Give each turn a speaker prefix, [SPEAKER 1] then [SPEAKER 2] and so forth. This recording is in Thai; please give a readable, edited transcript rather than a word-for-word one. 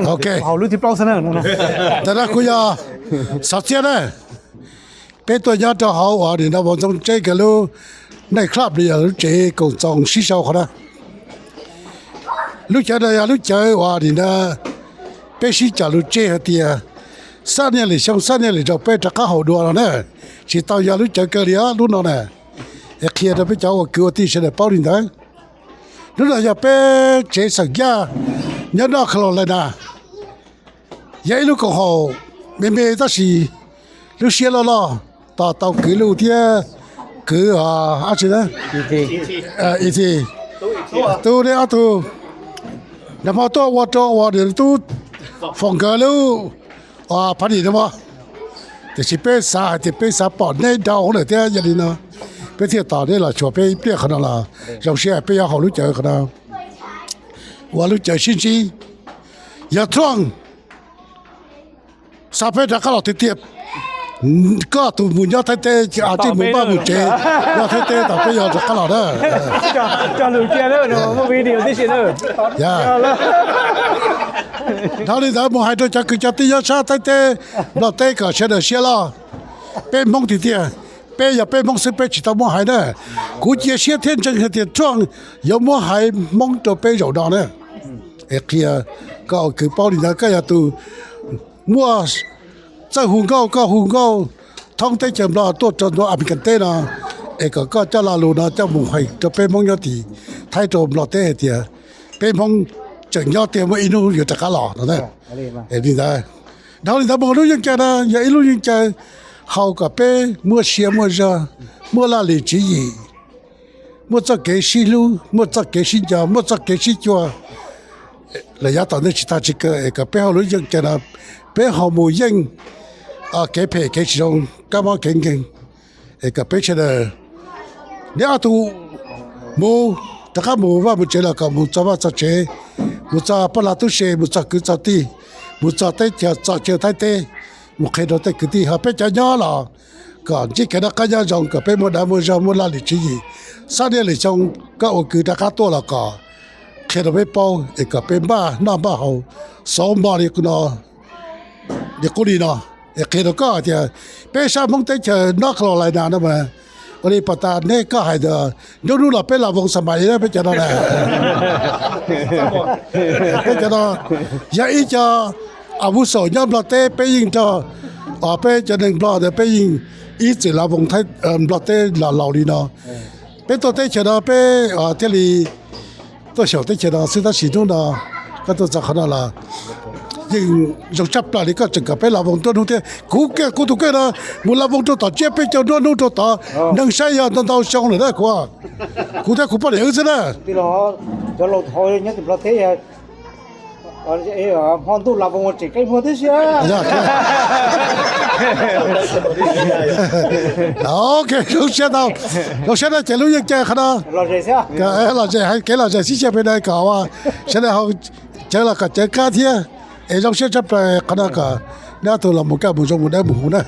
[SPEAKER 1] OK，
[SPEAKER 2] 好，你就包身了，侬呢？
[SPEAKER 1] 但那个呀，首先呢，别多人都好话，你那我从这个路ในคลับเนี่ย这个从西少可能，路家的呀，路家话你那，别西家路这的。3年里上3年里就被大家好多了呢，是到呀路这个里啊路那呢，也看到被叫我给我弟兄的包领导，路那也被这生家，人家看了呢，也一路刚好，妹妹但是路些了咯，到给路的给啊什么？一起，都的啊都，那么多我的都放个路。啊，พันธุ์的มั้งแต่สิเป็นสาแต่เป็นสาปอดในดาวเลยแต่ยันนี่นะเป็นที่ต่อได้ละชัวเป็นเปรี้ยขนาดละเราเชื่อเป็นยาเขารู้จักขนาดว่ารู้จักชิ้นชีอย่าท่วงสาเป็นนักข่าวติดเตียบก็ตัวมุนยอดเต้อาจจะมุนบ้ามุนเจยอดเต้แต่เป็นยอดนักข่าวได้
[SPEAKER 2] 叫刘杰了，我为你有这些了。
[SPEAKER 1] 呀。他哩在木海头就佢就啲一沙低啲，落低個車就寫咯，被蒙啲啲，被又被蒙是被其他木海呢，估計些天真係啲裝有木海蒙到被柔到呢，佢個佢包你那個呀都，我在紅高，通低就落多咗多阿邊嘅啲啦，個就拉路啦，就木海就被蒙咗啲，睇到落低啲，被蒙。整要点么一路有这个了，对不对？你睇，然后你睇冇路人家呢，也一路人家好个呗，莫写莫热，莫拉里之意，莫做给西路，莫做给新家，莫做给西家，人家当然其他这个背后路人家呢，背后冇人啊，给赔给其中干嘛给，个背起来，你阿都冇。大家冇話冇借啦，咁冇做乜做借，冇做不拉都借，冇做佢做啲，冇做低就做就低啲，冇睇到低佢啲，後邊就nhỏ啦，個只見到家用個俾冇打冇上冇拉嚟注意，3年嚟上個我叫大家多啦個，睇到俾包一個俾媽那媽好，上媽你個喏，你嗰啲喏，一睇到個就俾上蒙低就攞落嚟嗱嘛。我哋ประธานเนี่ยก็ให้เด้อเดี๋ยวรู้ล่ะเป็นละวงสมัยแล้วเป็นจังได๋เป็นจังได๋อย่าอีจะอาวุโสยอมละเตไปยิงเถอะไปจะนึงบลอดไปยิงอีจิละวงไทยบลอดเตละเหล่านี้เนาะเป็นตัวเตเฉดไปเทลีตัว小เตเฉดซึ่งถ้าสิโนเนาะก็ตัวจะขนาดละยิ่งยกจับปลานี่ก็จึงกับไปลาวงตัวนู้นเถอะกูถูกแก่นะมูลาวงตัวต่อเจ็บไปเจ้านู้นตัวต่อนังใช้ยาตอนเตาช่องเลยนะกูแต่กูปะเหลืองซะนะ
[SPEAKER 3] ที่เราจะเราถอยเนี่ยติดเราเทียพอนตู้ลาวงจิกไอ้พอที่เสีย
[SPEAKER 1] โอเคเราเชื่อจะรู้ยังแกขนาด
[SPEAKER 3] เราเสีย
[SPEAKER 1] เราจะให้แกเราจะชี้จะไปได้ก่อนว่าเชื่อเขาเจอแล้วก็เจอกันเทียเราเชื่อจะไปขนาดก็น่าตัวเราหมุนกันหมุนจงหมุนได้หมุนนะ